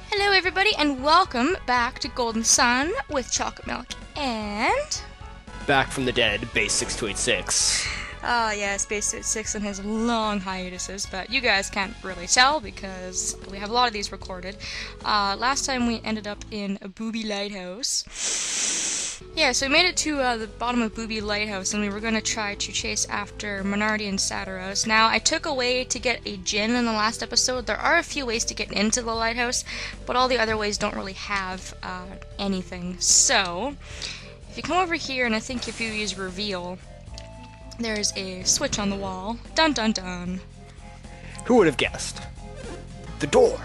Hello everybody and welcome back to Golden Sun with Chocolate Milk and... Back from the dead, Bass6286. Ah yes, Bass6286 and his long hiatuses, but you guys can't really tell because we have a lot of these recorded. Last time we ended up in a Babi Lighthouse. Yeah, so we made it to the bottom of Babi Lighthouse and we were going to try to chase after Minardi and Satiros. Now, I took a way to get a gin in the last episode. There are a few ways to get into the lighthouse, but all the other ways don't really have anything. So, if you come over here and I think if you use reveal, there's a switch on the wall. Dun dun dun. Who would have guessed? The door!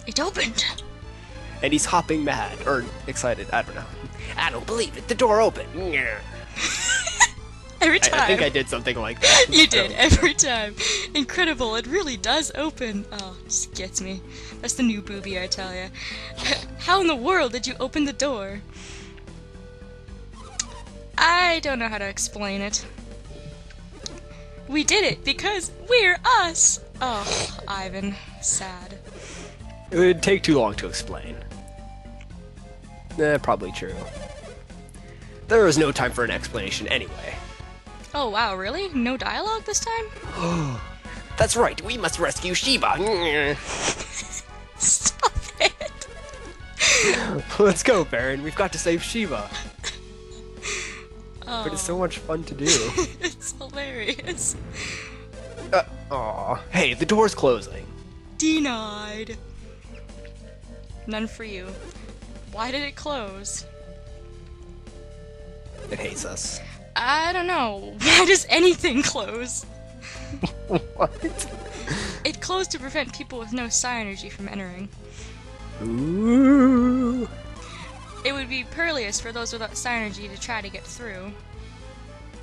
It opened! And he's hopping mad, or excited, I don't know. I don't believe it, the door opened! Every time. I think I did something like that. You did, every time. Incredible, it really does open. Oh, it just gets me. That's the new Babi, I tell ya. How in the world did you open the door? I don't know how to explain it. We did it because we're us! Oh, Ivan. Sad. It would take too long to explain. Probably true. There is no time for an explanation anyway. Oh wow, really? No dialogue this time? That's right, we must rescue Sheba! Stop it! Let's go, Baron, we've got to save Sheba. Oh. But it's so much fun to do. It's hilarious. Aw. Hey, the door's closing. Denied. None for you. Why did it close? It hates us. I don't know. Why does anything close? What? It closed to prevent people with no psi energy from entering. Ooh. It would be perilous for those without psi energy to try to get through.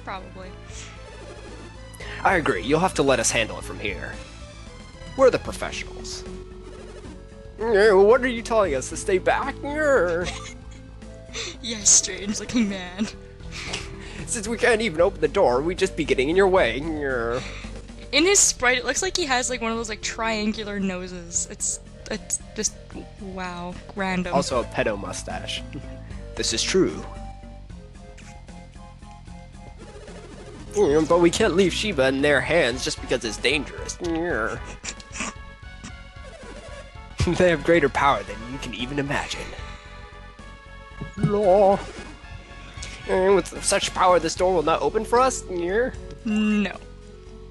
Probably. I agree, you'll have to let us handle it from here. We're the professionals. What are you telling us, to stay back? Yes, strange looking man. Since we can't even open the door, we'd just be getting in your way. In his sprite, it looks like he has like one of those like triangular noses. It's just, wow, random. Also a pedo mustache. This is true. But we can't leave Sheba in their hands just because it's dangerous. They have greater power than you can even imagine. Law. And with such power, this door will not open for us? No.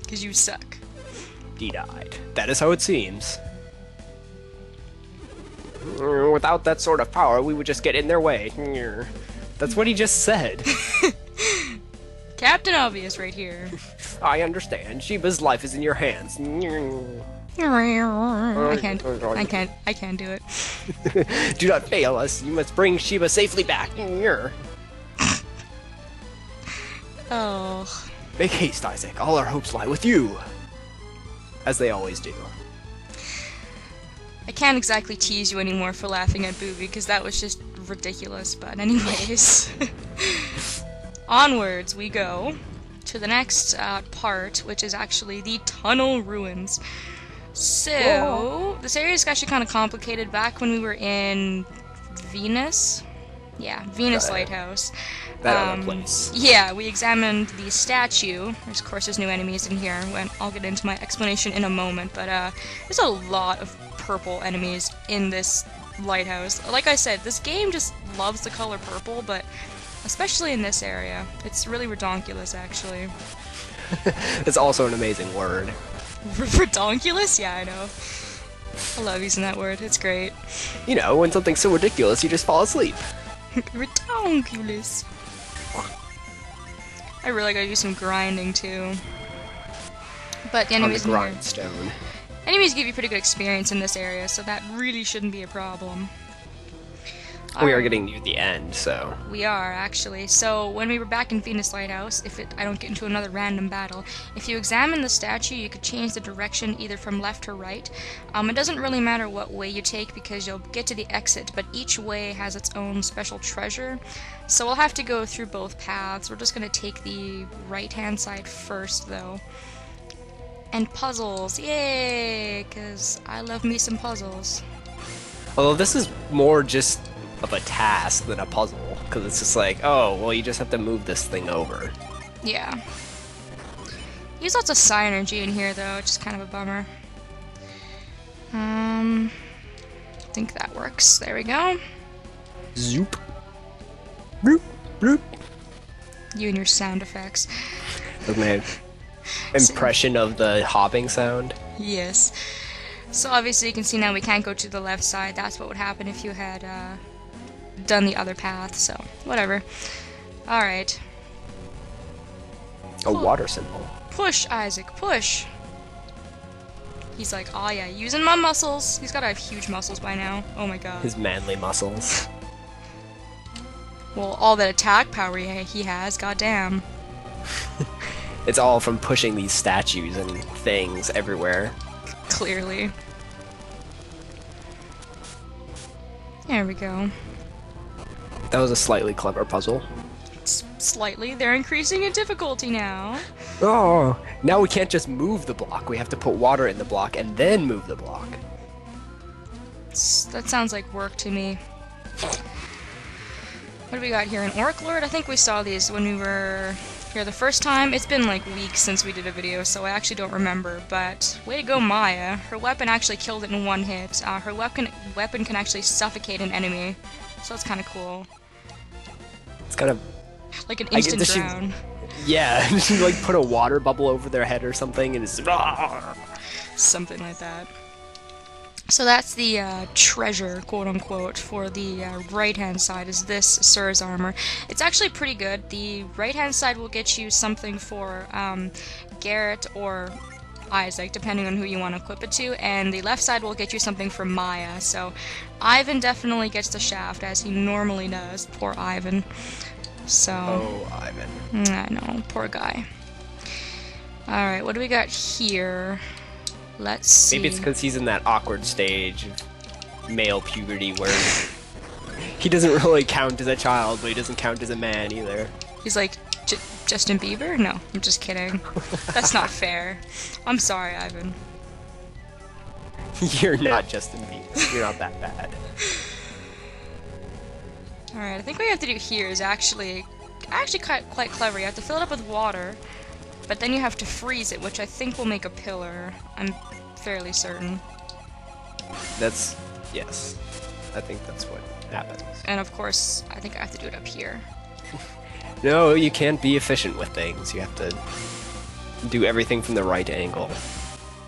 Because you suck. Denied. That is how it seems. Without that sort of power, we would just get in their way. That's what he just said. Captain Obvious right here. I understand. Sheba's life is in your hands. I can't do it. Do not fail us. You must bring Sheba safely back. Oh. Make haste, Isaac. All our hopes lie with you. As they always do. I can't exactly tease you anymore for laughing at Babi because that was just ridiculous, but anyways. Onwards we go to the next part, which is actually the tunnel ruins. So, this area is actually kind of complicated. Back when we were in Venus, yeah, Venus Lighthouse. That other place. Yeah, we examined the statue. Of course, there's new enemies in here. I'll get into my explanation in a moment, but there's a lot of purple enemies in this lighthouse. Like I said, this game just loves the color purple, but especially in this area. It's really redonkulous, actually. It's also an amazing word. Redonkulous? Yeah, I know. I love using that word. It's great. You know, when something's so ridiculous, you just fall asleep. Redonkulous. I really gotta do some grinding, too. But the enemies On the grindstone. Enemies give you pretty good experience in this area, so that really shouldn't be a problem. We are getting near the end, so... We are, actually. So, when we were back in Venus Lighthouse, I don't get into another random battle, if you examine the statue, you could change the direction either from left or right. It doesn't really matter what way you take because you'll get to the exit, but each way has its own special treasure. So we'll have to go through both paths. We're just going to take the right-hand side first, though. And puzzles, yay! Because I love me some puzzles. Although this is more just of a task than a puzzle, because it's just like, oh, well, you just have to move this thing over. Yeah. Use lots of psi energy in here, though, which is kind of a bummer. I think that works. There we go. Zoop. Bloop, bloop. You and your sound effects. That's my impression of the hopping sound. Yes. So obviously you can see now we can't go to the left side. That's what would happen if you had done the other path, so whatever. Alright. A water symbol. Push, Isaac, push! He's like, oh yeah, using my muscles. He's gotta have huge muscles by now. Oh my god. His manly muscles. Well, all that attack power he has, goddamn. It's all from pushing these statues and things everywhere. Clearly. There we go. That was a slightly clever puzzle. Slightly. They're increasing in difficulty now. Oh, now we can't just move the block. We have to put water in the block and then move the block. That sounds like work to me. What do we got here? An Orc Lord? I think we saw these when we were here the first time. It's been like weeks since we did a video, so I actually don't remember. But way to go, Maya. Her weapon actually killed it in one hit. Her weapon can actually suffocate an enemy, so that's kind of cool. It's kind of like an instant drown. Yeah, she like put a water bubble over their head or something, and it's something like that. So that's the treasure, quote-unquote, for the right-hand side, is this Sir's armor. It's actually pretty good. The right-hand side will get you something for Garrett or Isaac, depending on who you want to equip it to, and the left side will get you something for Maya. So Ivan definitely gets the shaft, as he normally does. Poor Ivan. So... oh, Ivan. I know, poor guy. Alright, what do we got here? Let's see. Maybe it's because he's in that awkward stage of male puberty where he doesn't really count as a child, but he doesn't count as a man either. He's like, Justin Bieber? No, I'm just kidding. That's not fair. I'm sorry, Ivan. You're not Justin Bieber. You're not that bad. Alright, I think what you have to do here is actually quite clever. You have to fill it up with water, but then you have to freeze it, which I think will make a pillar. I'm fairly certain. That's... yes. I think that's what happens. And of course, I think I have to do it up here. No, you can't be efficient with things. You have to do everything from the right angle.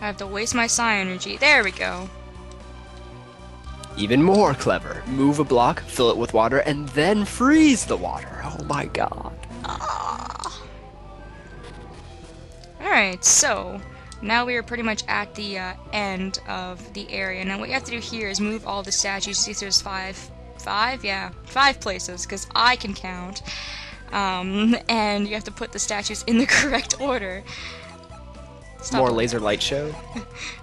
I have to waste my psi energy. There we go. Even more clever. Move a block, fill it with water, and then freeze the water. Oh my god. Alright, so now we are pretty much at the end of the area. Now what you have to do here is move all the statues. See if there's five places, because I can count. And you have to put the statues in the correct order. More laser light show?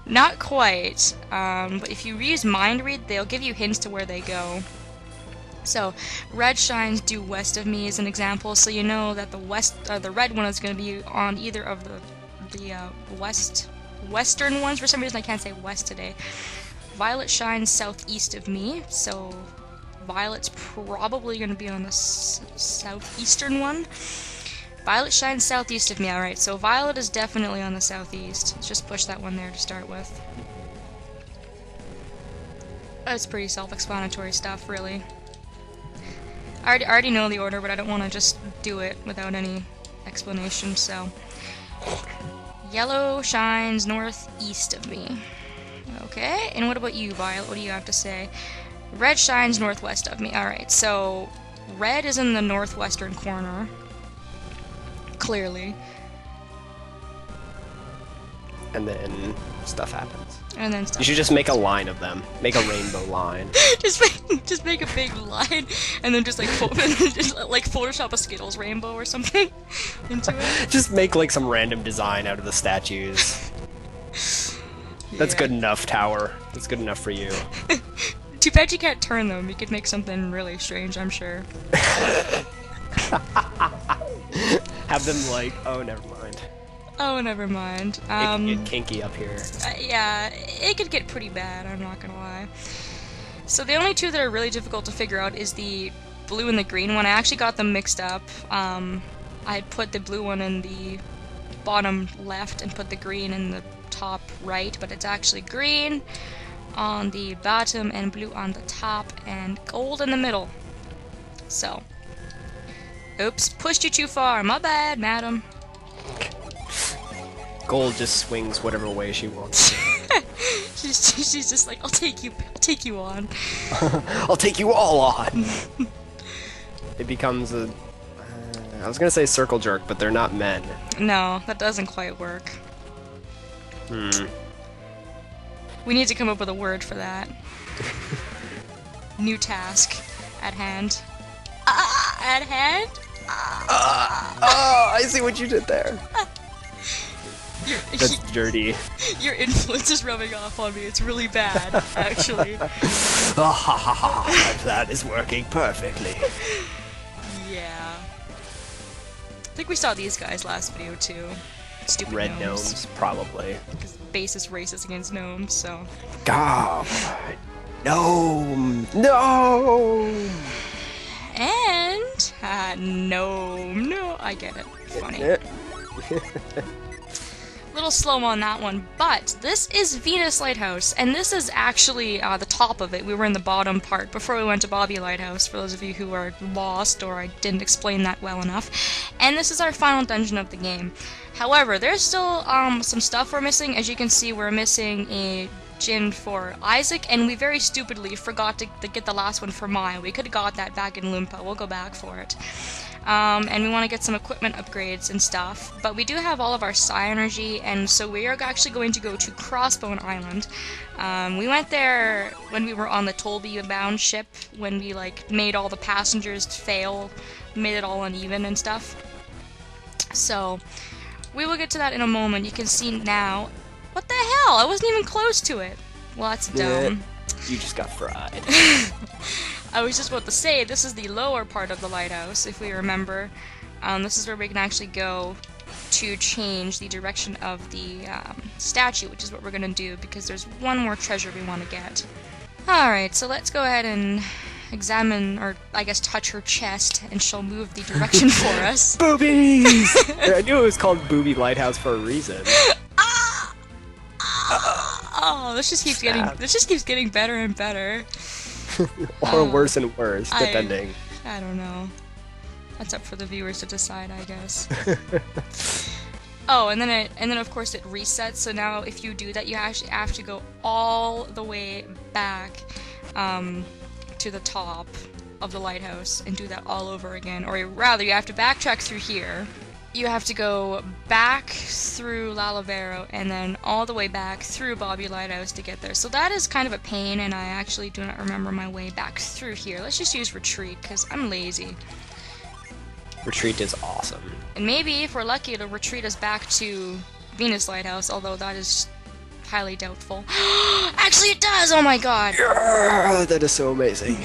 Not quite, but if you use Mind Read, they'll give you hints to where they go. So, red shines due west of me as an example, so you know that the red one is going to be on either of the western ones. For some reason I can't say west today. Violet shines southeast of me, so violet's probably going to be on the southeastern one. Violet shines southeast of me, alright, so violet is definitely on the southeast. Let's just push that one there to start with. That's pretty self-explanatory stuff, really. I already know the order, but I don't want to just do it without any explanation, so... Yellow shines northeast of me. Okay, and what about you, Violet? What do you have to say? Red shines northwest of me. Alright, so red is in the northwestern corner. Clearly. And then stuff happens. And then stuff You should just make a line of them. Make a rainbow line. just make a big line, and then just like Photoshop a Skittles rainbow or something into it. Just make like some random design out of the statues. That's good enough, Tower. That's good enough for you. Too bad you can't turn them. You could make something really strange, I'm sure. Have them like, oh, never mind. Oh, never mind. It could get kinky up here. Yeah, it could get pretty bad, I'm not gonna lie. So the only two that are really difficult to figure out is the blue and the green one. I actually got them mixed up. I had put the blue one in the bottom left and put the green in the top right, but it's actually green on the bottom and blue on the top and gold in the middle. So, oops, pushed you too far. My bad, madam. Gold just swings whatever way she wants. she's just like, I'll take you on. I'll take you all on. It becomes a. I was gonna say circle jerk, but they're not men. No, that doesn't quite work. We need to come up with a word for that. New task at hand. At hand? Oh, I see what you did there. That's dirty. Your influence is rubbing off on me. It's really bad, actually. My plan is working perfectly. Yeah. I think we saw these guys last video too. Stupid Red gnomes, probably. Because Bass is racist against gnomes, so. God. Gnome! Gnome! And no, I get it. Funny. Little slow on that one, but this is Venus Lighthouse, and this is actually the top of it. We were in the bottom part before we went to Babi Lighthouse, for those of you who are lost or I didn't explain that well enough. And this is our final dungeon of the game. However, there's still some stuff we're missing. As you can see, we're missing a gin for Issac, and we very stupidly forgot to get the last one for Maya. We could have got that back in Loompa. We'll go back for it. And we want to get some equipment upgrades and stuff, but we do have all of our psi energy, and so we are actually going to go to Crossbone Island. We went there when we were on the Tolby-bound ship, when we like made all the passengers fail, made it all uneven and stuff. So we will get to that in a moment. You can see now. What the hell? I wasn't even close to it. Well, that's dumb. You just got fried. I was just about to say, this is the lower part of the lighthouse, if we remember. This is where we can actually go to change the direction of the statue, which is what we're going to do, because there's one more treasure we want to get. Alright, so let's go ahead and examine, or I guess touch her chest, and she'll move the direction for us. Boobies! I knew it was called Booby Lighthouse for a reason. Oh, this just keeps getting better and better. Or worse and worse, depending. I don't know. That's up for the viewers to decide, I guess. Oh, and then of course it resets. So now, if you do that, you actually have to go all the way back to the top of the lighthouse and do that all over again. Or rather, you have to backtrack through here. You have to go back through Lalavero and then all the way back through Babi Lighthouse to get there. So that is kind of a pain, and I actually do not remember my way back through here. Let's just use retreat, because I'm lazy. Retreat is awesome. And maybe, if we're lucky, it'll retreat us back to Venus Lighthouse, although that is highly doubtful. Actually, it does! Oh my god! Yeah, that is so amazing.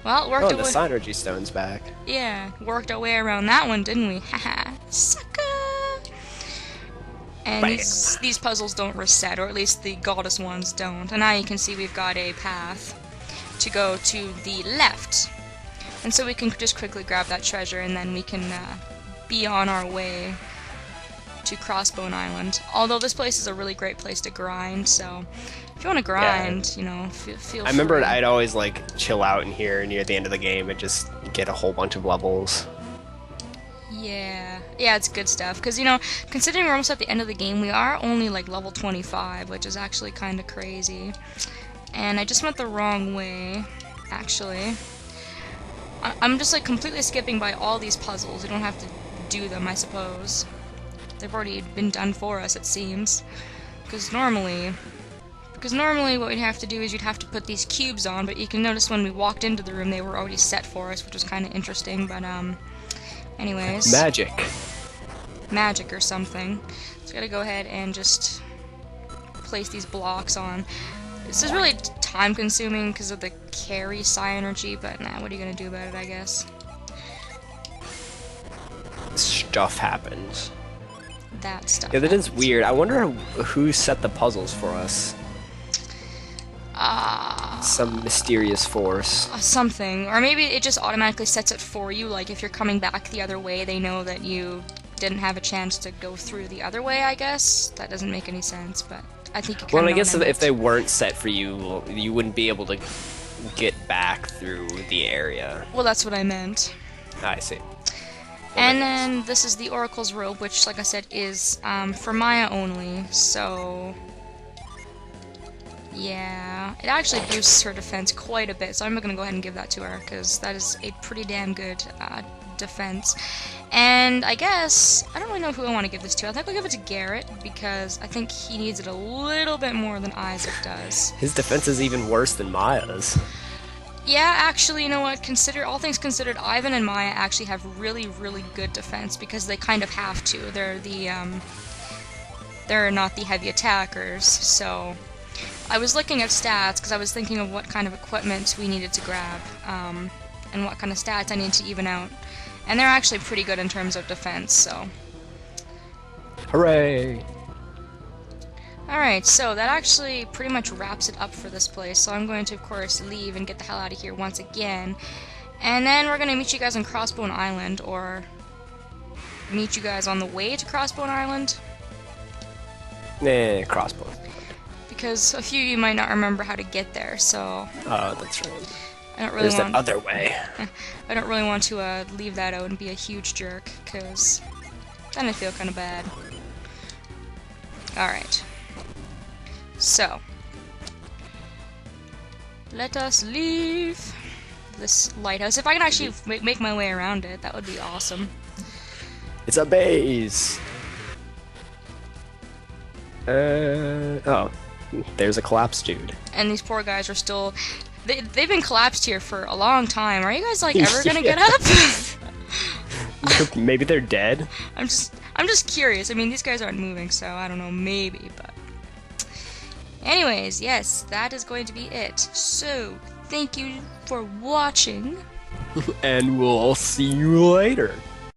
Well, it worked the Synergy Stone's back. Yeah, worked our way around that one, didn't we? Haha, sucker! And these puzzles don't reset, or at least the goddess ones don't. And now you can see we've got a path to go to the left. And so we can just quickly grab that treasure, and then we can be on our way to Crossbone Island. Although this place is a really great place to grind, so if you want to grind, you know, feel free. I remember I'd always like chill out in here near the end of the game and just get a whole bunch of levels. Yeah, it's good stuff, because, you know, considering we're almost at the end of the game, we are only like level 25, which is actually kind of crazy. And I just went the wrong way, actually. I'm just like completely skipping by all these puzzles. We don't have to do them, I suppose. They've already been done for us, it seems. Because normally what we'd have to do is you'd have to put these cubes on, but you can notice when we walked into the room they were already set for us, which was kind of interesting, but anyways. Magic or something. So we gotta go ahead and just place these blocks on. This is really time consuming because of the carry psi energy, but nah, what are you gonna do about it, I guess? Stuff happens. That stuff. Yeah, that is weird. I wonder who set the puzzles for us. Some mysterious force. Something. Or maybe it just automatically sets it for you, like if you're coming back the other way, they know that you didn't have a chance to go through the other way, I guess. That doesn't make any sense, but I think you kind of Well, know I guess what I if meant. they weren't set for you, you wouldn't be able to get back through the area. Well, that's what I meant. I see. And then this is the Oracle's Robe, which, like I said, is for Maya only, so... Yeah, it actually boosts her defense quite a bit, so I'm gonna go ahead and give that to her, because that is a pretty damn good defense. And I guess, I don't really know who I want to give this to. I think I'll give it to Garrett, because I think he needs it a little bit more than Isaac does. His defense is even worse than Maya's. Yeah, actually, you know what, all things considered, Ivan and Maya actually have really, really good defense, because they kind of have to. They're not the heavy attackers, so... I was looking at stats, because I was thinking of what kind of equipment we needed to grab, and what kind of stats I need to even out. And they're actually pretty good in terms of defense, so... Hooray! Alright, so that actually pretty much wraps it up for this place, so I'm going to, of course, leave and get the hell out of here once again. And then we're going to meet you guys on Crossbone Island, or meet you guys on the way to Crossbone Island. Nah, crossbow. Because a few of you might not remember how to get there, so... Oh, that's right. I don't really There's want... that other way. I don't really want to leave that out and be a huge jerk, because then I feel kind of bad. Alright. So. Let us leave this lighthouse. If I can actually make my way around it, that would be awesome. It's a base! Oh. There's a collapsed dude. And these poor guys are still... They've been collapsed here for a long time. Are you guys, like, ever gonna get up? Maybe they're dead? I'm just curious. I mean, these guys aren't moving, so I don't know, maybe, but... Anyways, yes, that is going to be it. So, thank you for watching. And we'll see you later.